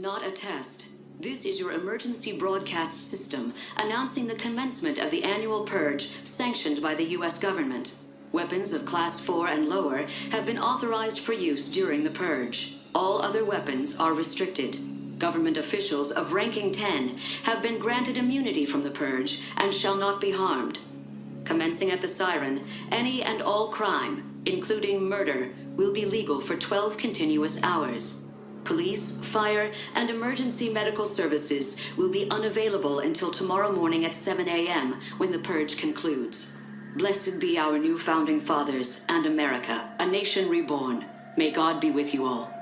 not a test. This is your emergency broadcast system announcing the commencement of the annual purge sanctioned by the U.S. government. Weapons of Class 4 and lower have been authorized for use during the purge. All other weapons are restricted. Government officials of ranking 10 have been granted immunity from the purge and shall not be harmed. Commencing at the siren, any and all crime, including murder, will be legal for 12 continuous hours. Police, fire, and emergency medical services will be unavailable until tomorrow morning at 7 a.m. when the purge concludes. Blessed be our new founding fathers and America, a nation reborn. May God be with you all.